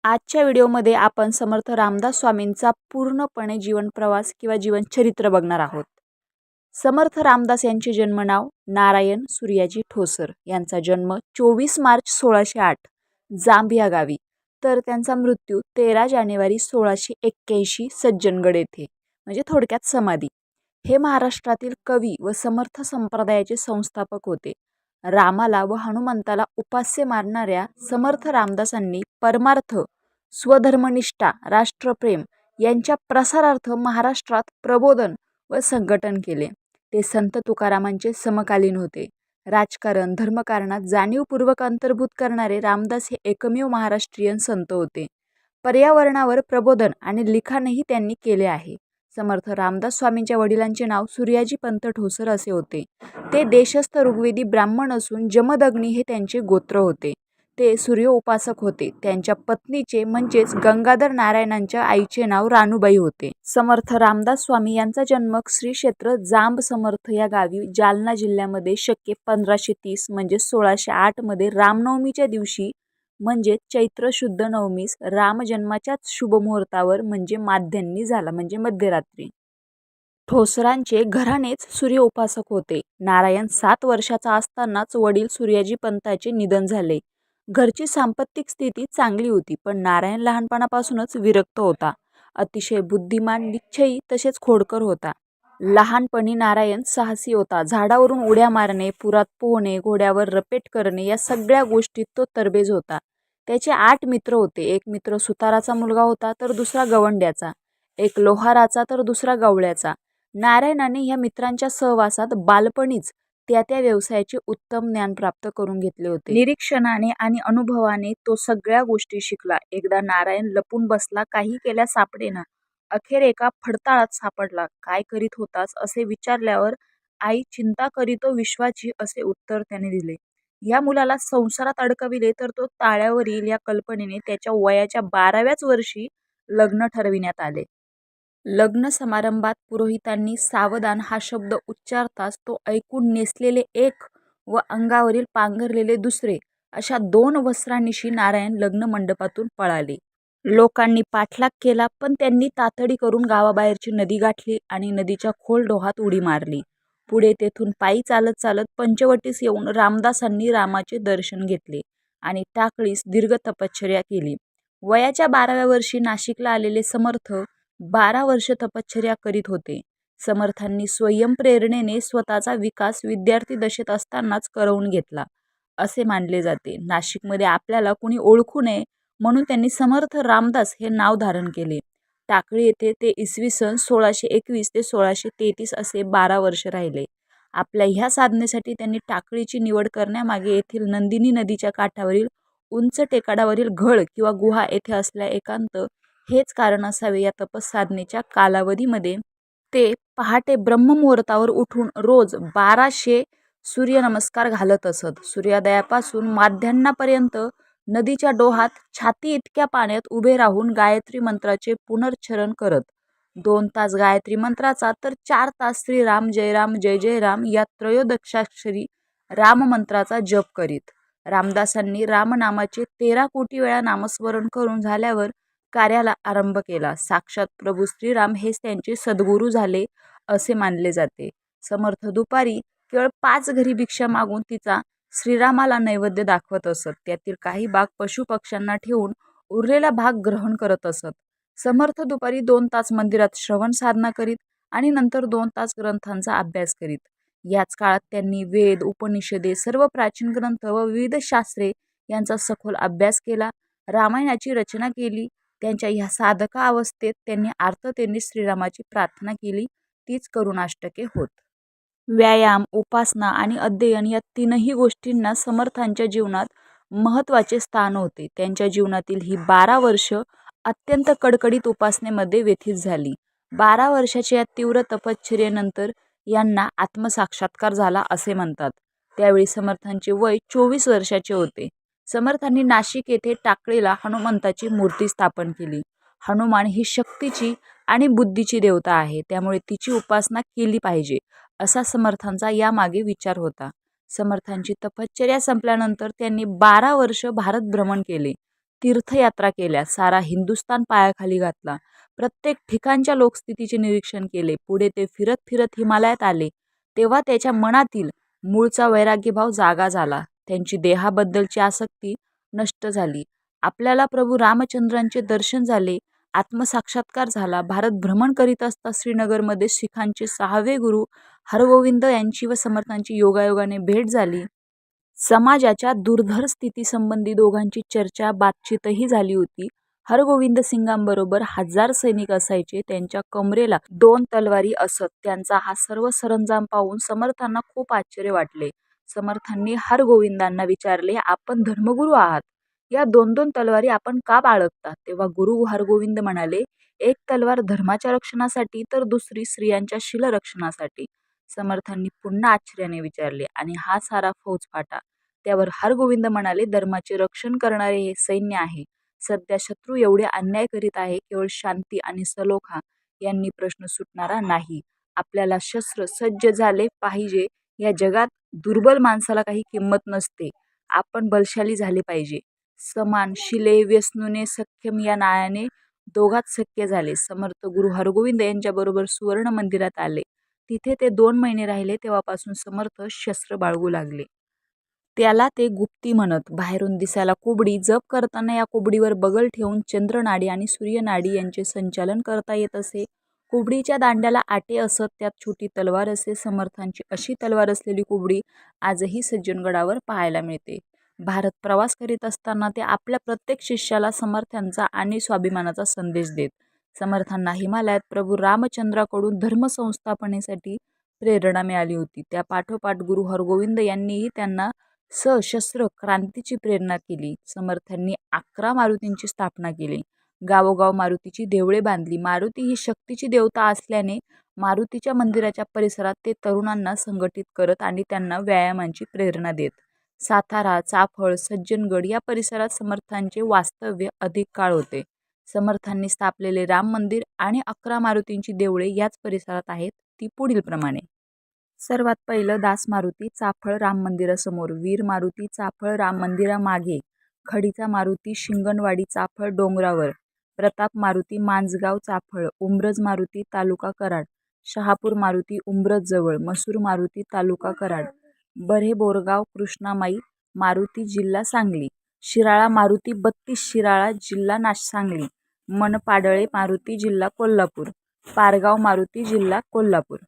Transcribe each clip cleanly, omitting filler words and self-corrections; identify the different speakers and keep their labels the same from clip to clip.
Speaker 1: आजच्या व्हिडिओमध्ये आपण समर्थ रामदास स्वामींचा पूर्णपणे जीवन प्रवास किंवा जीवनचरित्र बघणार आहोत. समर्थ रामदास यांचे जन्मनाव नारायण सूर्याजी ठोसर. यांचा जन्म 24 मार्च 1608 जांब या गावी, तर त्यांचा मृत्यू 13 जानेवारी 1681 सज्जनगड येथे, म्हणजे थोडक्यात समाधी. हे महाराष्ट्रातील कवी व समर्थ संप्रदायाचे संस्थापक होते. रामाला व हनुमंताला उपास्य मानणाऱ्या समर्थ रामदासांनी परमार्थ, स्वधर्मनिष्ठा, राष्ट्रप्रेम यांच्या प्रसारार्थ महाराष्ट्रात प्रबोधन व संघटन केले. ते संत तुकारामांचे समकालीन होते. राजकारण, धर्मकारणात जाणीवपूर्वक अंतर्भूत करणारे रामदास हे एकमेव महाराष्ट्रीयन संत होते. पर्यावरणावर प्रबोधन आणि लिखाणही त्यांनी केले आहे. समर्थ रामदास स्वामींच्या वडिलांचे नाव सूर्याजी पंत ठोसर असे होते. ते देशस्थ ऋग्वेदी ब्राह्मण असून जमदग्नी हे त्यांचे गोत्र होते. ते सूर्य उपासक होते. त्यांच्या पत्नीचे म्हणजेच गंगाधर नारायणांच्या आईचे नाव रानूबाई होते. समर्थ रामदास स्वामी यांचा जन्म श्री क्षेत्र जांब समर्थ या गावी जालना जिल्ह्यामध्ये शके 1530 म्हणजे 1608 मध्ये रामनवमीच्या दिवशी म्हणजे चैत्र शुद्ध नवमीस रामजन्माच्याच शुभमुहूर्तावर म्हणजे माध्यान्नी झाला, म्हणजे मध्यरात्री. ठोसरांचे घराणेच सूर्य उपासक होते. नारायण 7 वर्षाचा असतानाच वडील सूर्याजी पंताचे निधन झाले. घरची सांपत्तिक स्थिती चांगली होती, पण नारायण लहानपणापासूनच विरक्त होता. अतिशय बुद्धिमान, निश्चयी तसेच खोडकर होता. लहानपणी नारायण साहसी होता. झाडावरून उड्या मारणे, पुरात पोहणे, घोड्यावर रपेट करणे या सगळ्या गोष्टीत तो तरबेज होता. त्याचे 8 मित्र होते. एक मित्र सुताराचा मुलगा होता, तर दुसरा गवंड्याचा, एक लोहाराचा, तर दुसरा गवळ्याचा. नारायणाने ह्या मित्रांच्या सहवासात बालपणीच त्या व्यवसायाचे उत्तम ज्ञान प्राप्त करून घेतले होते. निरीक्षणाने आणि अनुभवाने तो सगळ्या गोष्टी शिकला. एकदा नारायण लपून बसला, काही केल्या सापडेना. अखेर एका फडताळात सापडला. काय करीत होतास असे विचारल्यावर आई चिंता करीतो विश्वाची असे उत्तर त्याने दिले. या मुलाला संसारात अडकविले तर तो ताळ्यावर येईल या कल्पनेने त्याच्या वयाच्या 12व्याच वर्षी लग्न ठरविण्यात आले. लग्न समारंभात पुरोहितांनी सावधान हा शब्द उच्चारताच तो ऐकून नेसलेले एक व अंगावरील पांघरलेले दुसरे अशा 2 वस्त्रांनिशी नारायण लग्न मंडपातून पळाले. लोकांनी पाठलाग केला, पण त्यांनी तातडी करून गावाबाहेरची नदी गाठली आणि नदीच्या खोल डोहात उडी मारली. पुढे तेथून पायी चालत चालत पंचवटीस येऊन रामदासांनी रामाचे दर्शन घेतले आणि टाकळीस दीर्घ तपश्चर्या केली. वयाच्या 12व्या वर्षी नाशिकला आलेले समर्थ 12 वर्ष तपश्चर्या करीत होते. समर्थांनी स्वयंप्रेरणेने स्वतःचा विकास विद्यार्थी दशेत असतानाच करवून घेतला असे मानले जाते. नाशिकमध्ये आपल्याला कुणी ओळखू नये म्हणून त्यांनी समर्थ रामदास हे नाव धारण केले. टाकळी येथे ते इसवी सन 1621 ते 1633 असे 12 वर्ष राहिले. आपल्या ह्या साधनेसाठी त्यांनी टाकळीची निवड करण्यामागे येथील नंदिनी नदीच्या काठावरील उंच टेकाडावरील घळ किंवा गुहा येथे असल्या एकांत हेच कारण असावे. या तपसाधनेच्या कालावधीमध्ये ते पहाटे ब्रह्ममुहूर्तावर उठून रोज 1200 सूर्यनमस्कार घालत असत. सूर्योदयापासून माध्यान्हापर्यंत नदीच्या डोहात छाती इतक्या पाण्यात उभे राहून गायत्री मंत्राचे पुनर्चरण करत 2 तास गायत्री मंत्राचा तर 4 तास श्रीराम जय राम जय जय राम या त्रयोदशाक्षरी राममंत्राचा जप करीत. रामदासांनी रामनामाचे 13 कोटी वेळा नामस्मरण करून झाल्यावर कार्याला आरंभ केला. साक्षात प्रभू श्रीराम हेच त्यांचे सद्गुरू झाले असे मानले जाते. समर्थ दुपारी केवळ 5 घरी भिक्षा मागून तिचा श्रीरामाला नैवेद्य दाखवत असत. त्यातील काही भाग पशुपक्ष्यांना ठेवून उरलेला भाग ग्रहण करत असत. समर्थ दुपारी 2 तास मंदिरात श्रवण साधना करीत आणि नंतर 2 तास ग्रंथांचा अभ्यास करीत. याच काळात त्यांनी वेद, उपनिषदे, सर्व प्राचीन ग्रंथ व विविध शास्त्रे यांचा सखोल अभ्यास केला. रामायणाची रचना केली. त्यांच्या ह्या साधका अवस्थेत त्यांनी आर्ततेने श्रीरामाची प्रार्थना केली. तीच करुणाष्टके होत. व्यायाम, उपासना आणि अध्ययन या 3ही गोष्टींना समर्थांच्या जीवनात महत्त्वाचे स्थान होते. त्यांच्या जीवनातील ही 12 वर्ष अत्यंत कडकडीत उपासनेमध्ये व्यतीत झाली. 12 वर्षाच्या या तीव्र तपश्चर्येनंतर यांना आत्मसाक्षात्कार झाला असे म्हणतात. त्यावेळी समर्थांचे वय 24 वर्षाचे होते. समर्थांनी नाशिक येथे टाकळीला हनुमंताची मूर्ती स्थापन केली. हनुमान ही शक्तीची आणि बुद्धीची देवता आहे, त्यामुळे तिची उपासना केली पाहिजे असा समर्थांचा यामागे विचार होता. समर्थांची तपश्चर्या संपल्यानंतर त्यांनी 12 वर्ष भारत भ्रमण केले. तीर्थयात्रा केल्या, सारा हिंदुस्थान पायाखाली घातला, प्रत्येक ठिकाणच्या लोकस्थितीचे निरीक्षण केले. पुढे ते फिरत फिरत हिमालयात आले. तेव्हा त्याच्या मनातील मूळचा वैराग्यभाव जागा झाला. त्यांची देहाबद्दलची आसक्ती नष्ट झाली. आपल्याला प्रभू रामचंद्रांचे दर्शन झाले, आत्मसाक्षात्कार झाला. भारत भ्रमण करीत असता श्रीनगरमध्ये शिखांचे 6वे गुरु हरगोविंद यांची व समर्थांची योगायोगाने भेट झाली. समाजाच्या दुर्धर स्थितीसंबंधी दोघांची चर्चा बातचीतही झाली होती. हरगोविंद सिंगांबरोबर 1000 सैनिक असायचे. त्यांच्या कमरेला 2 तलवारी असत. त्यांचा हा सर्व सरंजाम पाहून समर्थांना खूप आश्चर्य वाटले. समर्थांनी हरगोविंदांना विचारले, आपण धर्मगुरू आहात, या 2-2 तलवारी आपण का बाळगता? तेव्हा गुरु हरगोविंद म्हणाले, एक तलवार धर्माच्या रक्षणासाठी तर दुसरी स्त्रियांच्या शीलरक्षणासाठी. समर्थांनी पुन्हा आश्चर्याने विचारले, आणि हा सारा फौजफाटा? त्यावर हरगोविंद म्हणाले, धर्माचे रक्षण करणारे हे सैन्य आहे. सध्या शत्रू एवढे अन्याय करीत आहे, केवळ शांती आणि सलोखा यांनी प्रश्न सुटणारा नाही. आपल्याला शस्त्र सज्ज झाले पाहिजे. या जगात दुर्बल माणसाला काही किंमत नसते. आपण बलशाली झाले पाहिजे. समान शिले व्यसनूने सख्यम या नाळ्याने दोघात सख्य झाले. समर्थ गुरु हरगोविंद यांच्याबरोबर सुवर्ण मंदिरात आले. तिथे ते 2 महिने राहिले. तेव्हापासून समर्थ शस्त्र बाळगू लागले. त्याला ते गुप्ती म्हणत. बाहेरून दिसायला कुबडी, जप करताना या कुबडीवर बगल ठेवून चंद्रनाडी आणि सूर्यनाडी यांचे संचालन करता येत असे. कुबडीच्या दांड्याला आटे असत, त्यात छोटी तलवार असे. समर्थांची अशी तलवार असलेली कुबडी आजही सज्जनगडावर पाहायला मिळते. भारत प्रवास करीत असताना ते आपल्या प्रत्येक शिष्याला समर्थांचा आणि स्वाभिमानाचा संदेश देत. समर्थांना हिमालयात प्रभू रामचंद्राकडून धर्मसंस्थापनेसाठी प्रेरणा मिळाली होती. त्या पाठोपाठ गुरु हरगोविंद यांनीही त्यांना सशस्त्र क्रांतीची प्रेरणा केली. समर्थांनी 11 मारुतींची स्थापना केली. गावोगाव मारुतीची देवळे बांधली. मारुती ही शक्तीची देवता असल्याने मारुतीच्या मंदिराच्या परिसरात ते तरुणांना संघटित करत आणि त्यांना व्यायामांची प्रेरणा देत. सातारा, चाफळ, सज्जनगड या परिसरात समर्थांचे वास्तव्य अधिक काळ होते. समर्थांनी स्थापलेले राम मंदिर आणि 11 मारुतींची देवळे याच परिसरात आहेत. ती पुढीलप्रमाणे. सर्वात पहिलं दास मारुती चाफळ राम मंदिरासमोर, वीर मारुती चाफळ राम मंदिरामागे, खडीचा मारुती शिंगणवाडी चाफळ डोंगरावर, प्रताप मारुती मांजगाव चाफळ, उंब्रज मारुती तालुका कराड, शहापूर मारुती उंब्रज जवळ, मसूर मारुती तालुका कराड, बऱ्हे बोरगाव कृष्णामाई मारुती जिल्हा सांगली, शिराळा मारुती 32 शिराळा जिल्हा सांगली, मनपाडळे मारुती जिल्हा कोल्हापूर, पारगाव मारुती जिल्हा कोल्हापूर.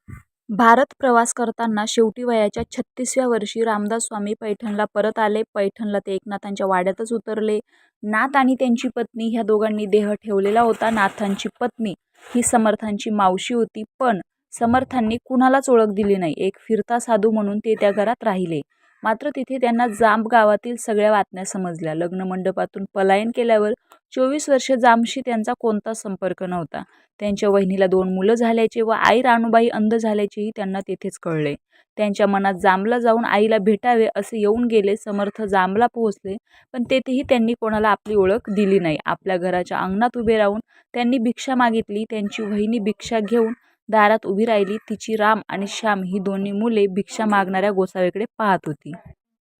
Speaker 1: भारत प्रवास करताना शेवटी वयाच्या 36व्या वर्षी रामदास स्वामी पैठणला परत आले. पैठणला ते एकनाथांच्या वाड्यातच उतरले. नाथ आणि त्यांची पत्नी ह्या दोघांनी देह ठेवलेला होता. नाथांची पत्नी ही समर्थांची मावशी होती, पण समर्थांनी कुणालाच ओळख दिली नाही. एक फिरता साधू म्हणून ते त्या घरात राहिले. मात्र तिथे त्यांना जांब गावातील सगळ्या बातम्या समजल्या. लग्न मंडपातून पलायन केल्यावर 24 वर्ष जांबशी त्यांचा कोणताच संपर्क नव्हता. त्यांच्या वहिनीला 2 मुलं झाल्याचे व आई राणूबाई अंध झाल्याचेही त्यांना तेथेच कळले. त्यांच्या मनात जांबला जाऊन आईला भेटावे असे येऊन गेले. समर्थ जांबला पोहोचले, पण तेथेही त्यांनी कोणाला आपली ओळख दिली नाही. आपल्या घराच्या अंगणात उभे राहून त्यांनी भिक्षा मागितली. त्यांची वहिनी भिक्षा घेऊन दारात उभी राहिली. तिची राम आणि श्याम ही दोन्ही मुले भिक्षा मागणाऱ्या गोसाव्याकडे पाहत होती.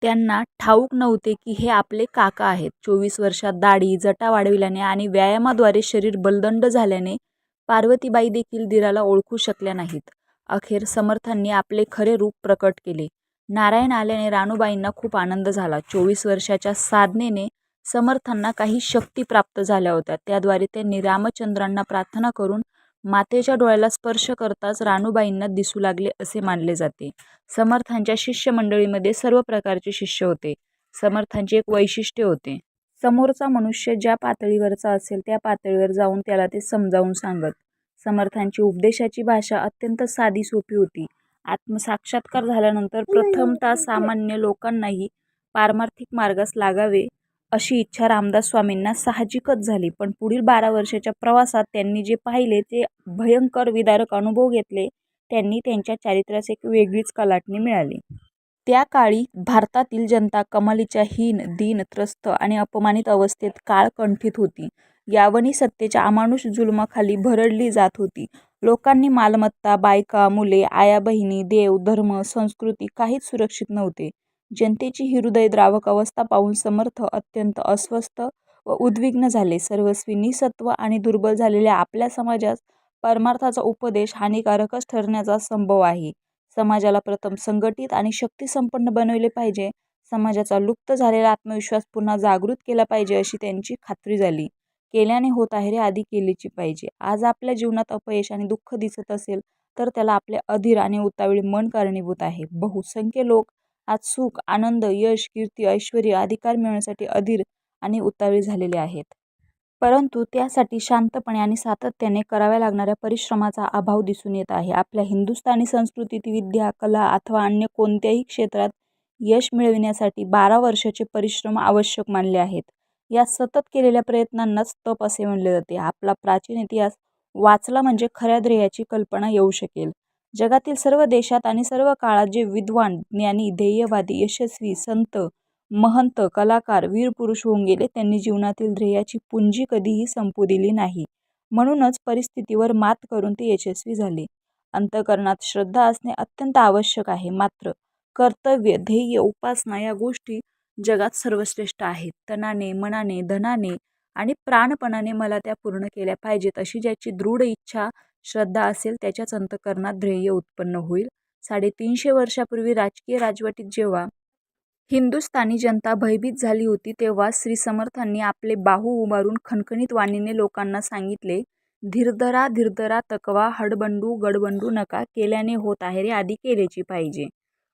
Speaker 1: त्यांना ठाऊक नव्हते की हे आपले काका आहेत. 24 वर्षात दाढी, जटा वाढविल्याने आणि व्यायामाद्वारे शरीर बलदंड झाल्याने पार्वतीबाई देखील दीराला ओळखू शकल्या नाहीत. अखेर समर्थांनी आपले खरे रूप प्रकट केले. नारायण आल्याने राणूबाईंना खूप आनंद झाला. 24 वर्षाच्या साधनेने समर्थांना काही शक्ती प्राप्त झाल्या होत्या. त्याद्वारे त्यांनी रामचंद्रांना प्रार्थना करून मातेच्या डोळ्याला स्पर्श करताच राणूबाईंना दिसू लागले असे मानले जाते. समर्थांच्या शिष्यमंडळीमध्ये सर्व प्रकारचे शिष्य होते. समर्थांचे एक वैशिष्ट्य होते. समोरचा मनुष्य ज्या पातळीवरचा असेल त्या पातळीवर जाऊन त्याला ते समजावून सांगत. समर्थांची उपदेशाची भाषा अत्यंत साधी सोपी होती. आत्मसाक्षात्कार झाल्यानंतर प्रथमतः सामान्य लोकांनाही पारमार्थिक मार्गास लागावे अशी इच्छा रामदास स्वामींना साहजिकच झाली. पण पुढील 12 वर्षाच्या प्रवासात त्यांनी जे पाहिले ते भयंकर विदारक अनुभव घेतले. त्यांनी त्यांच्या चारित्र्यास एक वेगळीच कलाटणी मिळाली. त्या काळी भारतातील जनता कमालीच्या हीन, दीन, त्रस्त आणि अपमानित अवस्थेत काळकंठित होती. यावनी सत्तेच्या अमानुष जुलमाखाली भरडली जात होती. लोकांनी मालमत्ता, बायका, मुले, आया बहिणी, देव, धर्म, संस्कृती काहीच सुरक्षित नव्हते. जनतेची ही हृदयद्रावक अवस्था पाहून समर्थ अत्यंत अस्वस्थ व उद्विग्न झाले. सर्वस्वी निसत्व आणि दुर्बल झालेल्या आपल्या समाजास परमार्थाचा उपदेश हानिकारकच ठरण्याचा संभव आहे. समाजाला प्रथम संघटित आणि शक्तिसंपन्न बनविले पाहिजे. समाजाचा लुप्त झालेला आत्मविश्वास पुन्हा जागृत केला पाहिजे अशी त्यांची खात्री झाली. केल्याने होत आहे रे, आधी केलीची पाहिजे. आज आपल्या जीवनात अपयश आणि दुःख दिसत असेल तर त्याला आपले अधीर आणि उतावळे मन कारणीभूत आहे. बहुसंख्य लोक आज सुख, आनंद, यश, कीर्ती, ऐश्वर्य, अधिकार मिळवण्यासाठी अधीर आणि उतावळे झालेले आहेत. परंतु त्यासाठी शांतपणे आणि सातत्याने कराव्या लागणाऱ्या परिश्रमाचा अभाव दिसून येत आहे. आपल्या हिंदुस्थानी संस्कृतीत विद्या, कला अथवा अन्य कोणत्याही क्षेत्रात यश मिळविण्यासाठी 12 वर्षाचे परिश्रम आवश्यक मानले आहेत. या सतत केलेल्या प्रयत्नांनाच तप असे म्हणले जाते. आपला प्राचीन इतिहास वाचला म्हणजे खऱ्या ध्येयाची कल्पना येऊ शकेल. जगातील सर्व देशात आणि सर्व काळात जे विद्वान, ज्ञानी, ध्येयवादी, यशस्वी, संत, महंत, कलाकार, वीरपुरुष होऊन गेले त्यांनी जीवनातील ध्येयाची पुंजी कधीही संपू दिली नाही. म्हणूनच परिस्थितीवर मात करून ते यशस्वी झाले. अंतःकरणात श्रद्धा असणे अत्यंत आवश्यक आहे. मात्र कर्तव्य, ध्येय, उपासना या गोष्टी जगात सर्वश्रेष्ठ आहेत. तनाने, मनाने, धनाने आणि प्राणपणाने मला त्या पूर्ण केल्या पाहिजेत अशी ज्याची दृढ इच्छा, श्रद्धा असेल त्याच्याच अंतःकरणात ध्येय उत्पन्न होईल. 350 वर्षापूर्वी राजकीय राजवटीत जेव्हा हिंदुस्थानी जनता भयभीत झाली होती तेव्हा श्री समर्थांनी आपले बाहू उभारून खणखणीत वाणीने लोकांना सांगितले, धीरधरा धीरधरा, तकवा, हडबंडू गडबंडू नका, केल्याने होत आहे रे, आधी केलेची पाहिजे.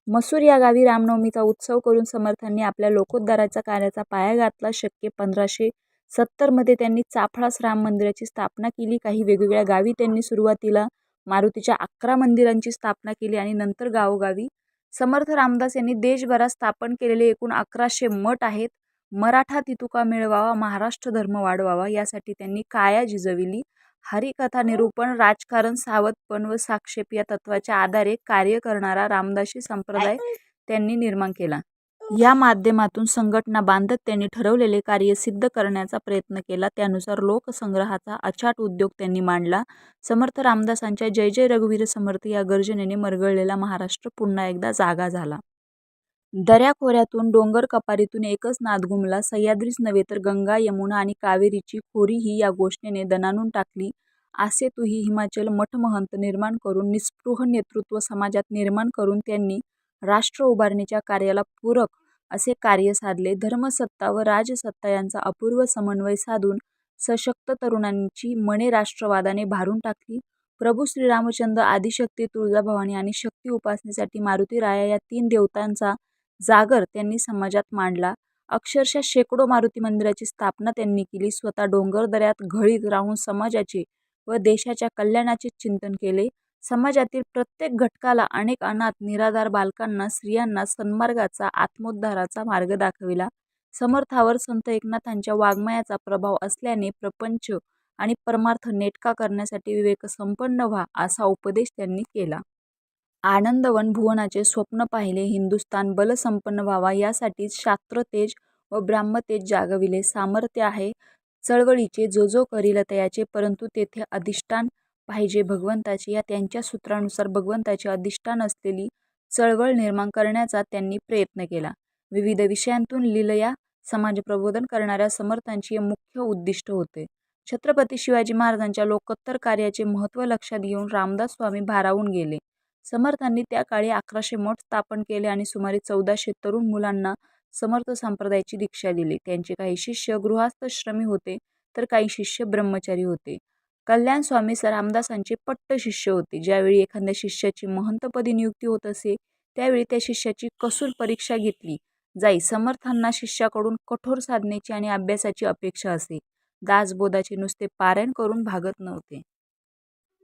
Speaker 1: मसूर या गावी रामनवमीचा उत्सव करून समर्थांनी आपल्या लोकोद्धाराच्या कार्याचा पाया घातला. 1570 मध्ये त्यांनी चाफळास राम मंदिराची स्थापना केली. काही वेगवेगळ्या गावी त्यांनी सुरुवातीला मारुतीच्या 11 मंदिरांची स्थापना केली आणि नंतर गावोगावी. समर्थ रामदास यांनी देशभरात स्थापन केलेले एकूण 1100 मठ आहेत. मराठा तितुका मिळवावा, महाराष्ट्र धर्म वाढवावा यासाठी त्यांनी काया झिजविली. हरिकथा निरूपण, राजकारण, सावधपण व साक्षेप या तत्वाच्या आधारे कार्य करणारा रामदासी संप्रदाय त्यांनी निर्माण केला. या माध्यमातून संघटना बांधत त्यांनी ठरवलेले कार्य सिद्ध करण्याचा प्रयत्न केला. त्यानुसार लोकसंग्रहाचा अचाट उद्योग त्यांनी मांडला. समर्थ रामदासांच्या जय जय रघुवीर समर्थ या गर्जनेने मरगळलेला महाराष्ट्र पुन्हा एकदा जागा झाला. दऱ्याखोऱ्यातून, डोंगर कपारीतून एकच नाद घुमला. सह्याद्रीच नव्हे तर गंगा, यमुना आणि कावेरीची खोरीही या घोषणेने दणाणून टाकली. आसेतूही हिमाचल मठमहंत निर्माण करून, निस्पृह नेतृत्व समाजात निर्माण करून त्यांनी राष्ट्र उभारणीच्या कार्याला पूरक असे कार्य साधले. धर्मसत्ता व राजसत्ता यांचा अपूर्व समन्वय साधून सशक्त तरुणांची मने राष्ट्रवादाने भारून टाकली. प्रभू श्रीरामचंद्र, आदिशक्ती तुळजाभवानी आणि शक्ती उपासनेसाठी मारुतीराया या 3 देवतांचा जागर त्यांनी समाजात मांडला. अक्षरशः शेकडो मारुती मंदिराची स्थापना त्यांनी केली. स्वतः डोंगरदऱ्यात घळीत राहून समाजाचे व देशाच्या कल्याणाचे चिंतन केले. समाजातील प्रत्येक घटकाला, अनेक अनाथ निराधार बालकांना, स्त्रियांना सन्मार्गाचा, आत्मोद्धाराचा मार्ग दाखविला. समर्थावर संत एकनाथांच्या वाङ्मयाचा प्रभाव असल्याने प्रपंच आणि परमार्थ नेटका करण्यासाठी विवेक संपन्न व्हा असा उपदेश त्यांनी केला. आनंदवन भुवनाचे स्वप्न पाहिले. हिंदुस्थान बलसंपन्न व्हावा यासाठीच शास्त्रतेज व ब्राह्मतेज जागविले. सामर्थ्य आहे चळवळीचे, जो जो करील तयाचे, परंतु तेथे अधिष्ठान पाहिजे भगवंताचे. या त्यांच्या सूत्रानुसार भगवंताचे अधिष्ठान असलेली चळवळ निर्माण करण्याचा त्यांनी प्रयत्न केला. विविध विषयांतून लीलया समाज प्रबोधन करणाऱ्या समर्थांचे हे मुख्य उद्दिष्ट होते. छत्रपती शिवाजी महाराजांच्या लोकोत्तर कार्याचे महत्त्व लक्षात घेऊन रामदास स्वामी भारावून गेले. समर्थांनी त्या काळी 1100 मठ स्थापन केले आणि सुमारे 1400 तरुण मुलांना समर्थ संप्रदायाची दीक्षा दिली. त्यांचे काही शिष्य गृहस्थाश्रमी होते तर काही शिष्य ब्रह्मचारी होते. कल्याण स्वामी रामदासांचे पट्ट शिष्य होते. ज्यावेळी एखाद्या शिष्याची महंतपदी नियुक्ती होत असे त्यावेळी त्या शिष्याची कसून परीक्षा घेतली जाई. समर्थांना शिष्याकडून कठोर साधनेची आणि अभ्यासाची अपेक्षा असे. दासबोधाचे नुसते पारायण करून भागत नव्हते.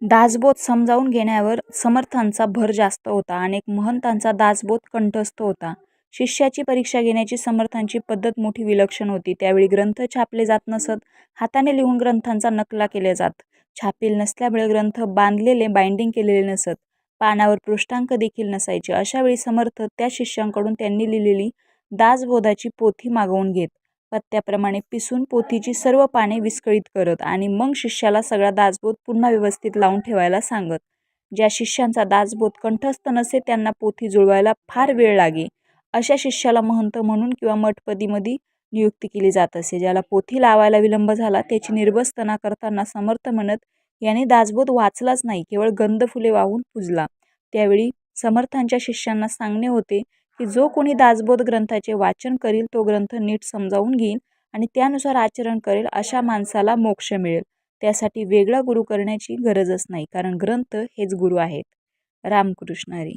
Speaker 1: दासबोध समजावून घेण्यावर समर्थांचा भर जास्त होता. अनेक महंतांचा दासबोध कंठस्थ होता. शिष्याची परीक्षा घेण्याची समर्थांची पद्धत मोठी विलक्षण होती. त्यावेळी ग्रंथ छापले जात नसत. हाताने लिहून ग्रंथांचा नकला केल्या जात. छापील नसल्यामुळे ग्रंथ बांधलेले, बाइंडिंग केलेले नसत. पानावर पृष्ठांक देखील नसायचे. अशावेळी समर्थ त्या शिष्यांकडून त्यांनी लिहिलेली दासबोधाची पोथी मागवून घेत. पत्त्याप्रमाणे पिसून पोथीची सर्व पाने विस्कळीत करत आणि मग शिष्याला सगळा दासबोध पुन्हा व्यवस्थित लावून ठेवायला सांगत. ज्या शिष्यांचा दासबोध कंठस्थ नसे त्यांना पोथी जुळवायला फार वेळ लागे. अशा शिष्याला महंत म्हणून किंवा मठपदीमध्ये नियुक्ती केली जात असे. ज्याला पोथी लावायला विलंब झाला त्याची निर्बसतना करताना समर्थ म्हणत, याने दासबोध वाचलाच नाही, केवळ गंध फुले वाहून पुजला. त्यावेळी समर्थांच्या शिष्यांना सांगणे होते की जो कोणी दासबोध ग्रंथाचे वाचन करील, तो ग्रंथ नीट समजावून घेईल आणि त्यानुसार आचरण करेल, अशा माणसाला मोक्ष मिळेल. त्यासाठी वेगळा गुरु करण्याची गरजच नाही, कारण ग्रंथ हेच गुरु आहेत. रामकृष्ण हरी.